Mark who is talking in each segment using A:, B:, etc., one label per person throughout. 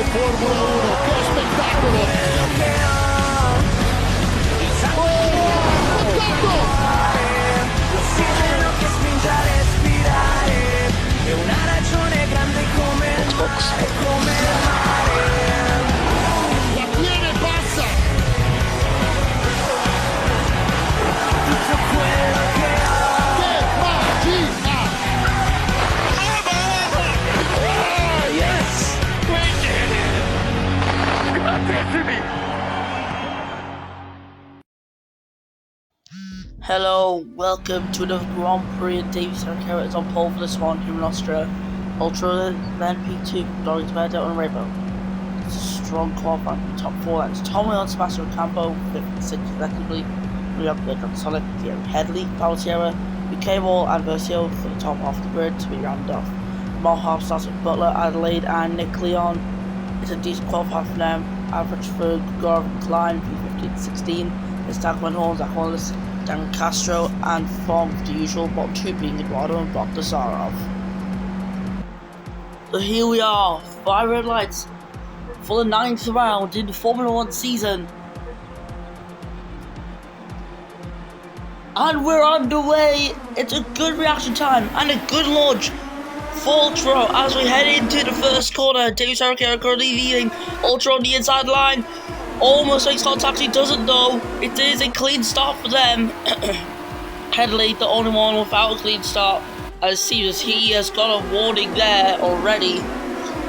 A: Formula 1, che spettacolo!
B: L'ossigeno che spinge a respirare è una ragione grande come il mare, come il mare.
A: La tiene bassa!
B: Tutto quello che ho.
A: Che magia!
B: Yes! We did it! Grandissimi!
C: Hello, welcome to the Grand Prix, and Davis Harrier is on pole for this one here in Austria. Ultra then P2, Doris Verde and Rainbow. It's a strong qualifying from the top four. That's Tommy on Sebastian Campo, 56 respectively. We have the Sonic, Thierry Headley, Paolo Sierra, UK Wall and Versio for the top half of the grid to be rounded off. Malhab starts with Butler, Adelaide and Nick Leon. It's a decent qualifying for them. Average for Garvin Klein, P15-16. It's Dagman Horn, Zach Wallace, Dan Castro, and from the usual bottom two being Eduardo and Bogdasarov. So here we are, 5 red lights for the 9th round in the Formula 1 season. And we're underway. It's a good reaction time and a good launch for Ultra as we head into the first corner. Davis Harrier currently leading Ultra on the inside line. Almost makes contact, he doesn't though. It is a clean start for them. Headley, the only one without a clean start. As it seems he has got a warning there already,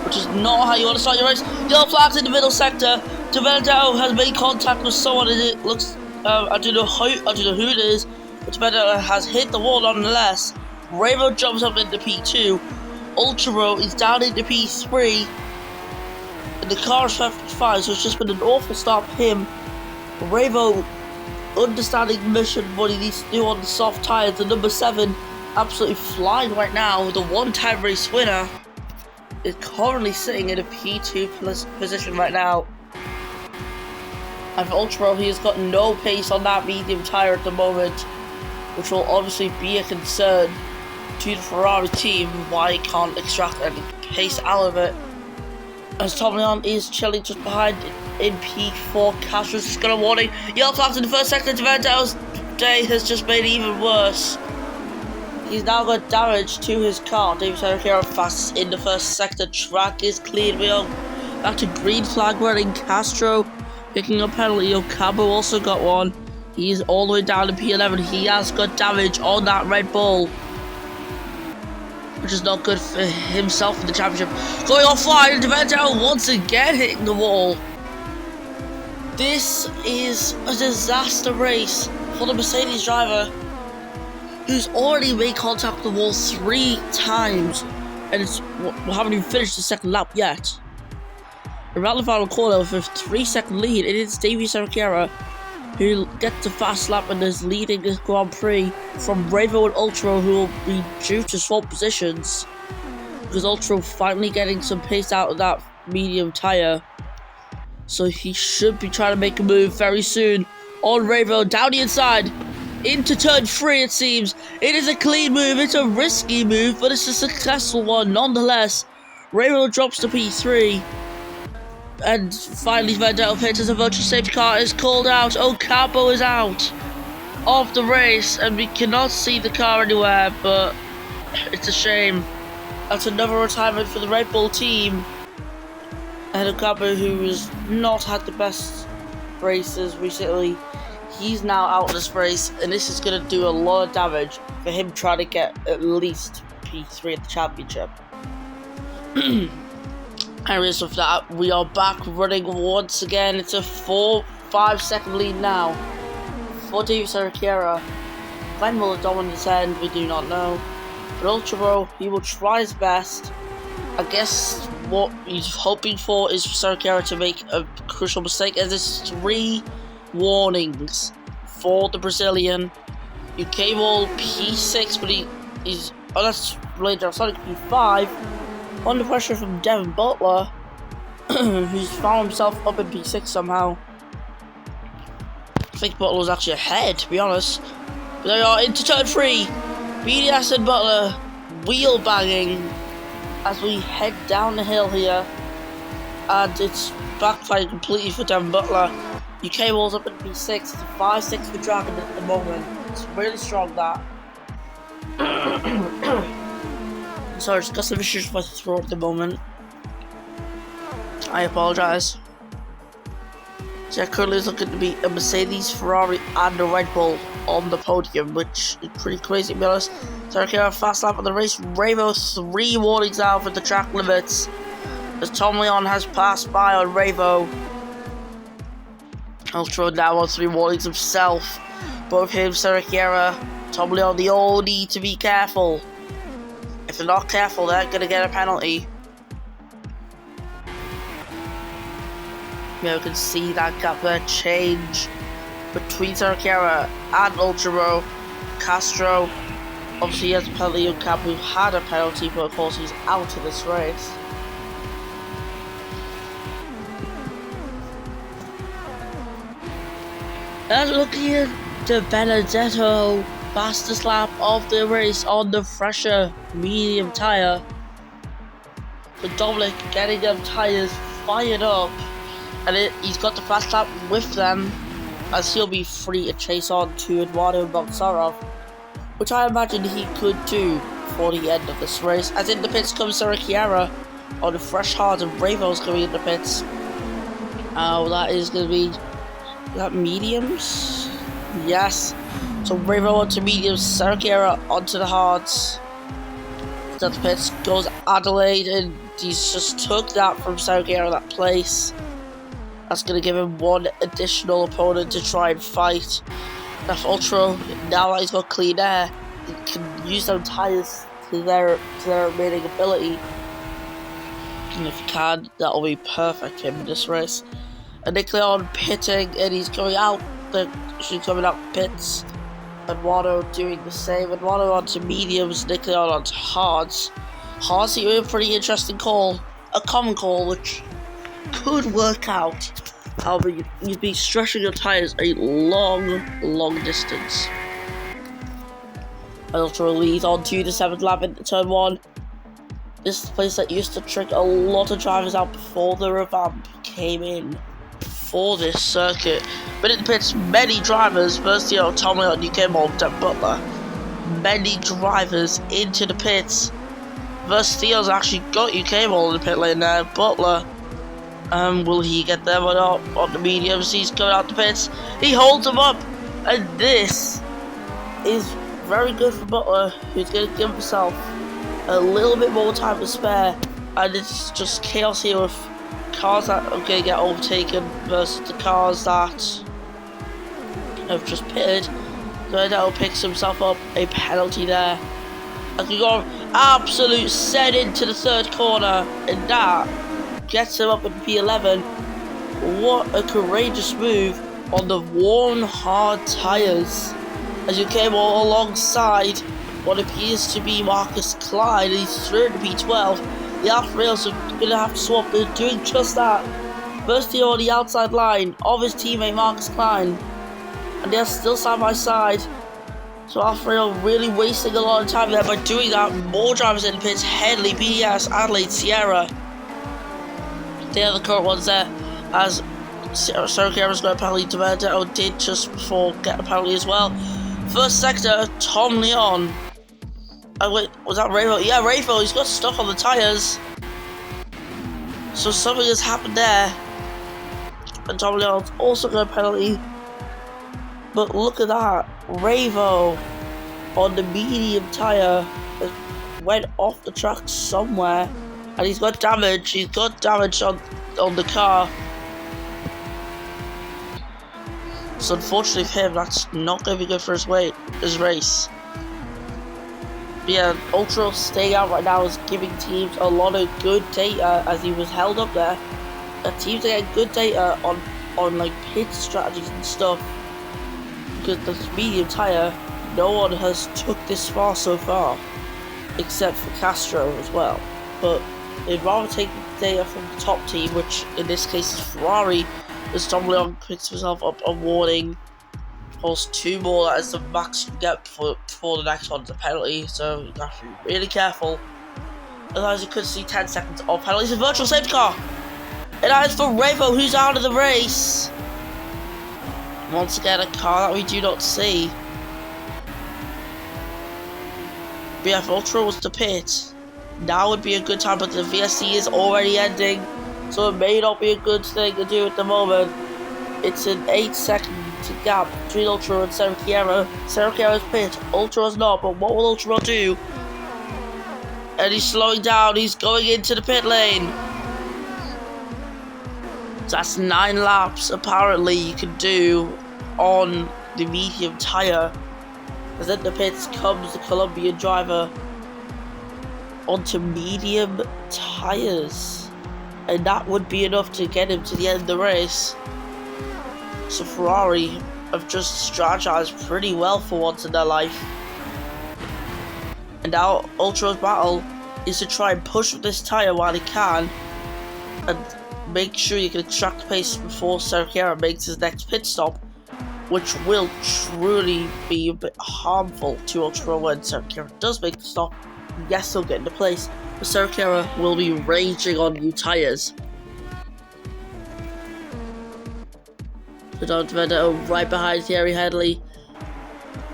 C: which is not how you want to start your race. Yellow flags in the middle sector. Develto has made contact with someone and it looks, I don't know who it is, but Develto has hit the wall nonetheless. Ravo jumps up into P2. Ultra is down into P3. And the car is fine, so it's just been an awful start for him. Ravo understanding the mission, what he needs to do on the soft tyres. The number 7 absolutely flying right now. The one-time race winner is currently sitting in a P2 position right now. And for Ultra, he has got no pace on that medium tyre at the moment, which will obviously be a concern to the Ferrari team why he can't extract any pace out of it. As Tom Leon is chilling just behind in P4, Castro's just got a warning. Yellow flags in the first sector. Devento's day has just made it even worse. He's now got damage to his car. Davis Harrier fast in the first sector. Track is cleared. We are back to green flag wearing Castro picking up penalty. Ocabo also got one. He's all the way down to P11. He has got damage on that Red Bull, which is not good for himself in the championship. Going offline, Develto once again hitting the wall. This is a disaster race for the Mercedes driver, who's already made contact with the wall 3 times, and we haven't even finished the second lap yet. Around the final corner with a 3-second lead, it is Davis Harrier who gets a fast lap and is leading this Grand Prix from Ravo and Ultra, who will be due to swap positions because Ultra finally getting some pace out of that medium tyre. So he should be trying to make a move very soon on Ravo, down the inside into turn 3 it seems. It is a clean move, it's a risky move, but it's a successful one nonetheless. Ravo drops to P3. And finally, Vandell hits as a virtual safety car is called out. Ocampo is out of the race, and we cannot see the car anywhere, but it's a shame. That's another retirement for the Red Bull team. And Ocampo, who has not had the best races recently, he's now out of this race, and this is going to do a lot of damage for him trying to get at least P3 at the championship. And with that, we are back running once again. It's a 4-5 second lead now for Davis Harrier. When will the dominance end? We do not know. But Ultra, he will try his best. I guess what he's hoping for is for Harrier to make a crucial mistake, as there's 3 warnings for the Brazilian. UK Wall P6, but he's that's later Sonic P5. Under pressure from Devin Butler, who's found himself up in P6 somehow. I think Butler was actually ahead, to be honest. But they are into turn 3. BDS and Butler wheel banging as we head down the hill here. and it's backfired completely for Devon Butler. UK rolls up in P6, it's a 5-6 for Dragon at the moment. It's really strong, that. Sorry, just got some issues with my throat at the moment. I apologise. So yeah, currently it's looking to be a Mercedes, Ferrari and a Red Bull on the podium, which is pretty crazy to be honest. So okay, our fast lap of the race. Ravo 3 warnings out for the track limits, as Tom Leon has passed by on Ravo. Ultra now on 3 warnings himself. Both him, Serrachiera, Tom Leon, they all need to be careful. If they're not careful, they're going to get a penalty. Yeah, we can see that gap there change between Serrachiera and Ultra Castro. Obviously, he has a penalty on Cap, who had a penalty, but of course, he's out of this race. And looking at the Benedetto fastest lap of the race on the fresher medium tyre. So Dominic getting them tyres fired up, and he's got the fast lap with them, as he'll be free to chase on to Eduardo Bogsarov, which I imagine he could do for the end of this race. As in the pits comes Serrachiera on the fresh hard, and Ravo's going in the pits. That is going to be... Is that mediums? Yes. So Ravo onto mediums, Serrachiera onto the hards. That the pits goes Adelaide, and he's just took that from Serrachiera, that place. That's going to give him one additional opponent to try and fight. That's Ultra. Now that he's got clean air, he can use them tyres to their remaining ability. And if he can, that'll be perfect for him in this race. And Nick Leon pitting, and he's coming out. She's coming out pits. Eduardo doing the same. Eduardo onto mediums, Nick Leon onto hards. Hards seem a pretty interesting call. A common call, which could work out. However, you'd be stretching your tyres a long distance. And Ultra leads on to the 7th lap into turn 1. This is the place that used to trick a lot of drivers out before the revamp came in for this circuit. But in the pits, many drivers, first Tom Leon, UK Mold, Dan Butler, many drivers into the pits. First Theo's actually got UK Mold in the pit lane there. Butler, will he get them or not? On the mediums, he's going out the pits. He holds them up, and this is very good for Butler, who's going to give himself a little bit more time to spare. And it's just chaos here with cars that are going to get overtaken versus the cars that have just pitted. So Adele picks himself up a penalty there. As we go absolute set into the 3rd corner, and that gets him up in P11. What a courageous move on the worn hard tyres. As you came all alongside what appears to be Marcus Klein, and he's through to P12. The Alfa Rails are going to have to swap. They're doing just that. First on the outside line of his teammate Marcus Klein, and they're still side by side. So Alfa Rail really wasting a lot of time there by doing that. More drivers in the pits: Headley, BS, Adelaide, Sierra. They are the current ones there, as Serrachiera's got a penalty. Benedetto did just before get a penalty as well. First sector, Tom Leon. Oh wait, was that Ravo? Yeah, Ravo, he's got stuff on the tyres. So something has happened there. And Tom Leon's also got a penalty. But look at that. Ravo on the medium tyre went off the track somewhere. And he's got damage. He's got damage on the car. So unfortunately for him, that's not going to be good for his race. But yeah, Ultra staying out right now is giving teams a lot of good data, as he was held up there. Teams are getting good data on like pit strategies and stuff. Because the medium tyre, no one has took this far so far, except for Castro as well. But they'd rather take data from the top team, which in this case is Ferrari, as Tom Leon picks himself up a warning. Of course, 2 more, that is the max you can get before the next one's a penalty, so you have to be really careful. Otherwise you could see 10 seconds of penalties. A virtual safety car! And that is for Revo, who's out of the race. Once again, a car that we do not see. But yeah, if Ultra was to pit, now would be a good time, but the VSC is already ending, so it may not be a good thing to do at the moment. It's an 8-second gap between Ultra and Sarah Chiara. Sarah Chiara's pit, Ultra's not, but what will Ultra do? And he's slowing down, he's going into the pit lane. That's 9 laps, apparently, you can do on the medium tyre. As in the pits comes the Colombian driver onto medium tyres. And that would be enough to get him to the end of the race. So Ferrari have just strategized pretty well for once in their life. And now Ultra's battle is to try and push with this tyre while he can. And make sure you can extract the pace before Sarah Chiara makes his next pit stop, which will truly be a bit harmful to Ultra when Sarah Chiara does make the stop. Yes, he'll get into place, but Sarah Chiara will be raging on new tyres. So down to Vendetto right behind Thierry Henley.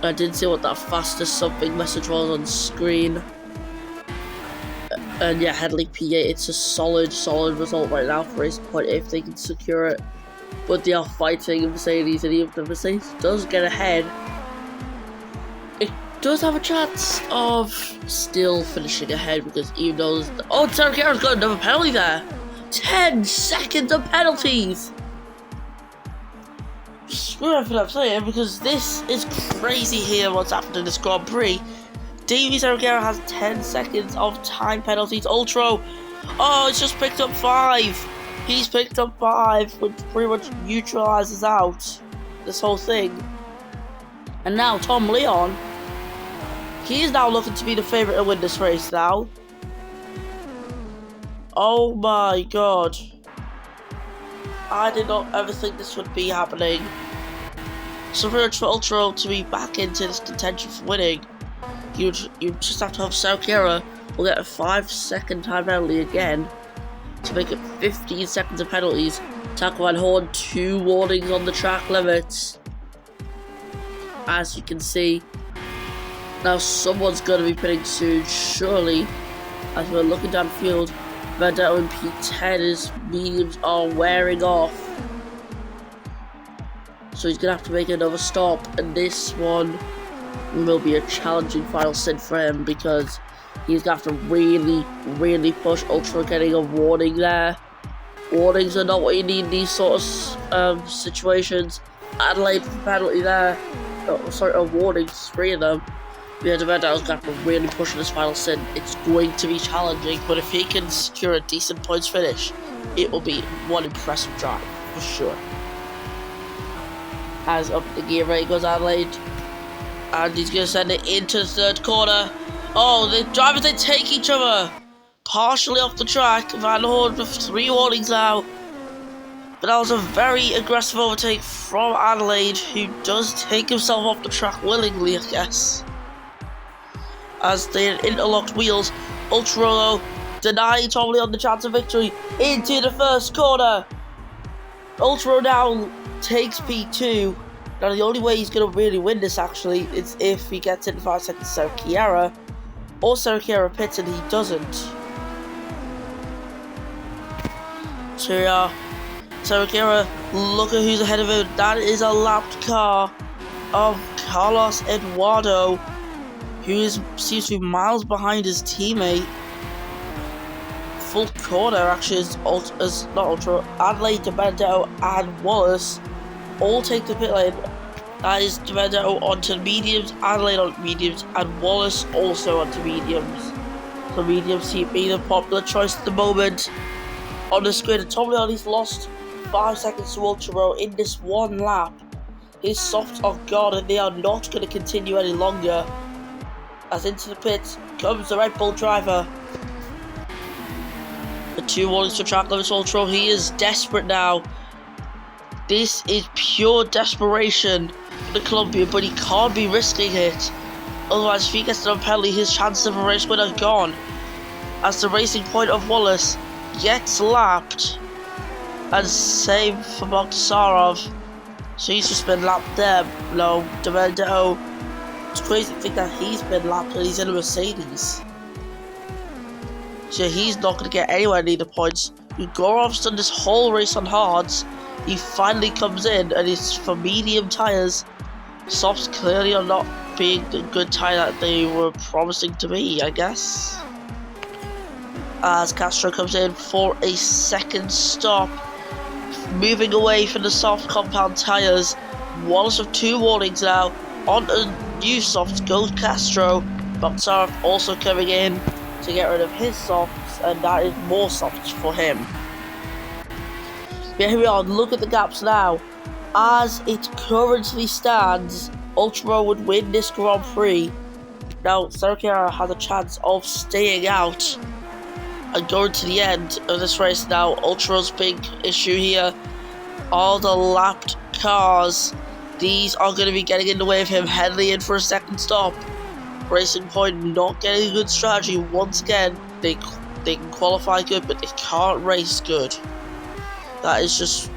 C: I didn't see what that fastest something message was on screen. And yeah, Henley P8, it's a solid result right now for Racing Point if they can secure it. But they are fighting Mercedes, and even if the Mercedes does get ahead, it does have a chance of still finishing ahead, because even though oh, Sarah Chiara's got another penalty there. 10 seconds of penalties! Screw everything I'm saying, because this is crazy here what's happened in this Grand Prix. Davey Sarah Chiara has 10 seconds of time penalties. Ultra, oh, it's just picked up 5. He's picked up 5, which pretty much neutralizes out this whole thing. And now Tom Leon, he is now looking to be the favourite to win this race now. Oh my god. I did not ever think this would be happening. So for Ultra to be back into this contention for winning, you just have to have Sarah Chiara will get a 5-second time penalty again to make it 15 seconds of penalties. Taco Van Horn, 2 warnings on the track limits. As you can see, now someone's going to be pitting soon, surely. As we're looking down the field, Vendetto in P10, his mediums are wearing off. So he's going to have to make another stop, and this one will be a challenging final stint for him, because he's going to have to really push. Ultra getting a warning there. Warnings are not what you need in these sort of situations. Adelaide with a penalty there. Oh, sorry, a warning, 3 of them. Yeah, Vendetto's going to have to really push in this final stint. It's going to be challenging, but if he can secure a decent points finish, it will be one impressive drive, for sure. As up the gear rate goes Adelaide. And he's going to send it into the 3rd corner. Oh, the drivers, they take each other partially off the track. Van Horn with 3 warnings now. But that was a very aggressive overtake from Adelaide, who does take himself off the track willingly, I guess. As they interlocked wheels, Ultra denying Tom Leon the chance of victory into the 1st corner. Ultra now takes P2. Now the only way he's going to really win this actually is if he gets in 5 seconds Sarah Chiara, or Sarah Chiara pits and he doesn't. So yeah, Sarah Chiara, look at who's ahead of him. That is a lapped car of Carlos Eduardo, who seems to be miles behind his teammate. Full corner actually is not Ultra. Adelaide, Vendetto and Wallace all take the pit lane. That is Vendetto onto mediums, Adelaide on mediums, and Wallace also onto mediums. So mediums seem to be the popular choice at the moment. On the screen, Tom Leon, he's lost 5 seconds to Ultra in this one lap. His softs are gone and they are not going to continue any longer. As into the pits comes the Red Bull driver. The 2 warnings for track limits Ultra. He is desperate now. This is pure desperation for the Colombian, but he can't be risking it. Otherwise, if he gets another penalty, his chances of a race win are gone. As the Racing Point of Wallace gets lapped And same for Bogdasarov. So he's just been lapped there. No, De Benedetto. It's crazy to think that he's been lapped and he's in a Mercedes. So he's not going to get anywhere near the points. Gorov's done this whole race on hards. He finally comes in and it's for medium tyres. Softs clearly are not being the good tyre that they were promising to be, I guess. As Castro comes in for a second stop. Moving away from the soft compound tyres. Wallace of 2 warnings now. On a new softs goes Castro. Bogdasarov also coming in to get rid of his softs, and that is more softs for him. Yeah, here we are. Look at the gaps now. As it currently stands, Ultra would win this Grand Prix. Now, Sergio has a chance of staying out and going to the end of this race. Now, Ultra's big issue here are the lapped cars. These are going to be getting in the way of him heading in for a second stop. Racing Point not getting a good strategy once again. They can qualify good, but they can't race good. That is just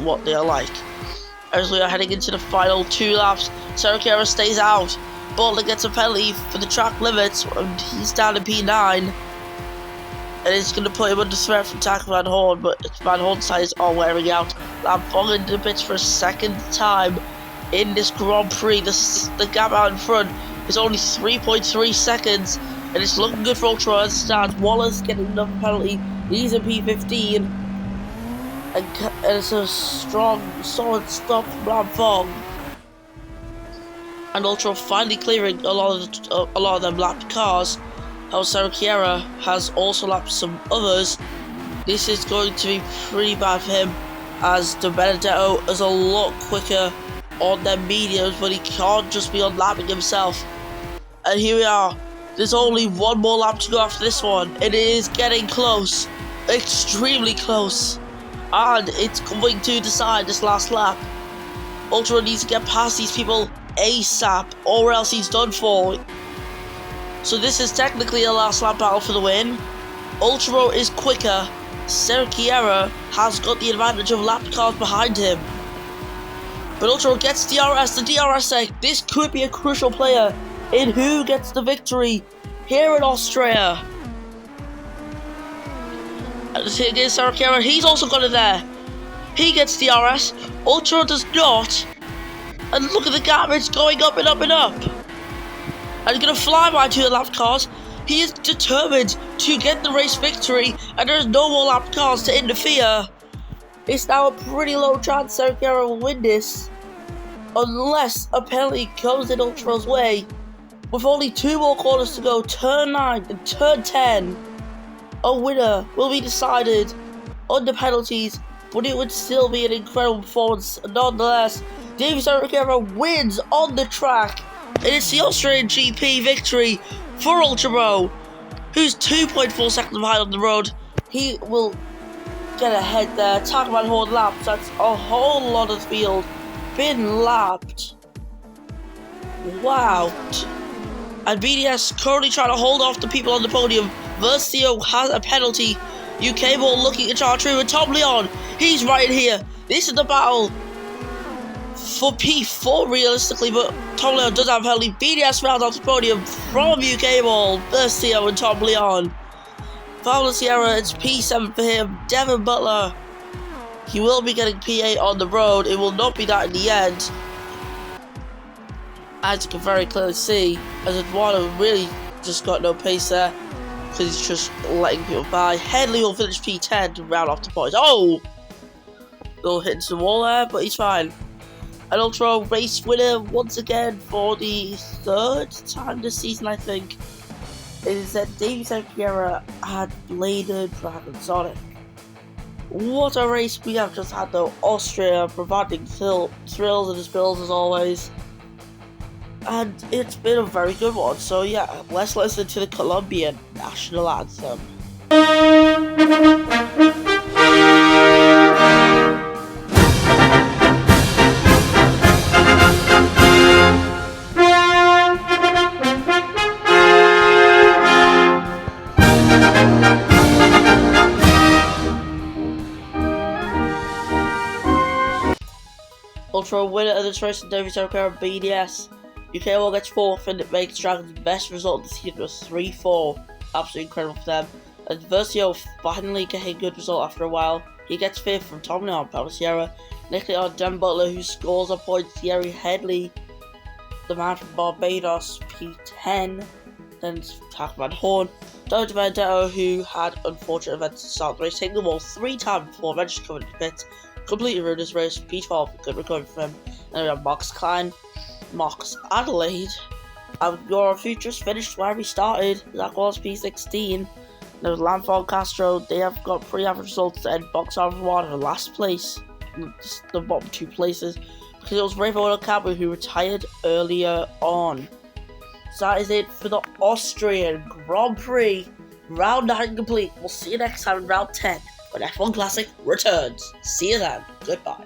C: what they are like. As we are heading into the final 2 laps, Sergio stays out. Butler gets a penalty for the track limits, and he's down to P9. And it's going to put him under threat from Taco Van Horn, but Van Horn's tyres are wearing out. Lampong into the pits for a second time in this Grand Prix. The gap out in front is only 3.3 seconds, and it's looking good for Ultra as it stands. Wallace getting another penalty. He's in P15. And it's a strong, solid stop from Lampong. And Ultra finally clearing a lot of them lapped cars. Sergio has also lapped some others. This is going to be pretty bad for him, as De Benedetto is a lot quicker on their mediums, but he can't just be on lapping himself. And here we are. There's only one more lap to go after this one. It is getting close, extremely close, and it's going to decide this last lap. Ultra needs to get past these people ASAP, or else he's done for. So this is technically a last lap battle for the win. Ultra is quicker. Sergio has got the advantage of lapped cars behind him. But Ultra gets DRS, the DRS sec. This could be a crucial player in who gets the victory here in Austria. And here against Sergio, he's also got it there. He gets DRS, Ultra does not. And look at the gap, it's going up and up and up. And he's going to fly by 2 lapped cars. He is determined to get the race victory, and there's no more lapped cars to interfere. It's now a pretty low chance Sergio will win this, unless a penalty comes in Ultra's way. With only 2 more corners to go, turn 9 and turn 10, a winner will be decided under penalties, but it would still be an incredible performance nonetheless. David Sergio wins on the track, and it's the Austrian GP victory for Ultra, who's 2.4 seconds behind on the road. He will get ahead there. Taco Van Horn laps, that's a whole lot of field been lapped. Wow. And BDS currently trying to hold off the people on the podium. Versio has a penalty. UK ball looking at charge through, and Tom Leon, he's right in here. This is the battle for P4 realistically, but Tom Leon does have a penalty. BDS rounds off the podium from UK ball. Versio and Tom Leon. Fowler Sierra, it's P7 for him. Devin Butler, he will be getting P8 on the road. It will not be that in the end, as you can very clearly see, as Eduardo really just got no pace there, because he's just letting people by. Headley will finish P10 to round off the points. Oh! Little hit into the wall there, but he's fine. An Ultra race winner once again for the 3rd time this season, I think. It is that David Sergio had bladed Dragon Sonic. What a race we have just had though. Austria providing thrills and spills as always. And it's been a very good one. So yeah, let's listen to the Colombian national anthem. Ultra winner of this race in David Sarkar BDS. UK will gets 4th and it makes Dragon's best result of the season was 3-4. Absolutely incredible for them. And Versio finally getting a good result after a while. He gets 5th from Tom Leon, Pablo Sierra, Nicky on Dan Butler, who scores a point, Thierry Headley, the man from Barbados, P10, then Tack Van Horn, Dodo Vendetto, who had unfortunate events to start the race, taking the wall 3 times before eventually coming to pits, completely ruined his race, P12, good recovery from him. Then we have Max Klein, Max Adelaide, and your futures finished where we started. That was P16. There's Lanford Castro. They have got pretty average results, and Box Office One in last place, just the bottom 2 places, because it was Rainbow Cabu who retired earlier on. So that is it for the Austrian Grand Prix. Round 9 complete. We'll see you next time in round 10 when F1 Classic returns. See you then. Goodbye.